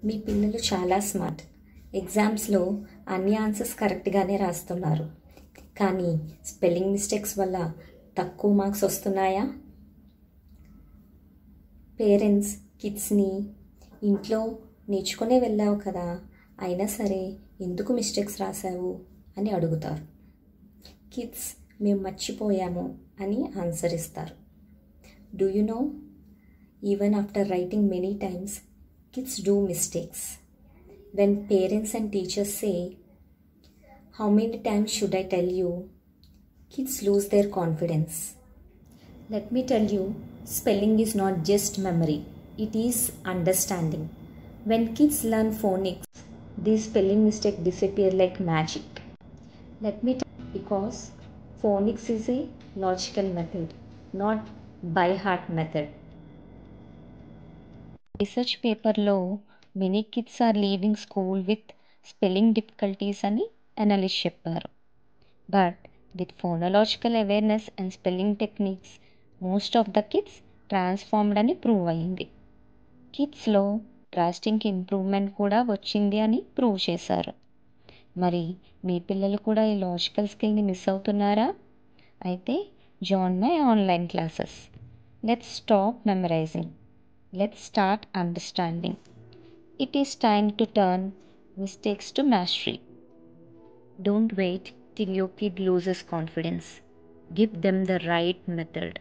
మీ పిల్లలు చాలా స్మార్ట్. ఎగ్జామ్స్లో అన్ని ఆన్సర్స్ కరెక్ట్గానే రాస్తున్నారు. కానీ స్పెల్లింగ్ మిస్టేక్స్ వల్ల తక్కువ మార్క్స్ వస్తున్నాయా? పేరెంట్స్ కిడ్స్ని ఇంట్లో నేర్చుకునే వెళ్ళావు కదా, అయినా సరే ఎందుకు మిస్టేక్స్ రాశావు అని అడుగుతారు. కిడ్స్ మేము మర్చిపోయాము అని ఆన్సర్ ఇస్తారు. Do you know, even after writing many times kids do mistakes. When parents and teachers say, "How many times should I tell you?" kids lose their confidence. Let me tell you, spelling is not just memory, it is understanding. When kids learn phonics, these spelling mistakes disappear like magic. Let me tell you, because phonics is a logical method, not by heart method. Research పేపర్లో many kids are leaving school with spelling difficulties అని analyst చెప్పారు. But with phonological awareness and spelling techniques most of the kids transformed అని prove అయింది. కిడ్స్లో drastic improvement కూడా వచ్చింది అని prove చేశారు. మరి మీ పిల్లలు కూడా ఈ లాజికల్ స్కిల్ని మిస్ అవుతున్నారా? అయితే join my online classes. Let's stop memorising. Let's start understanding. It is time to turn mistakes to mastery. Don't wait till your kid loses confidence. Give them the right method.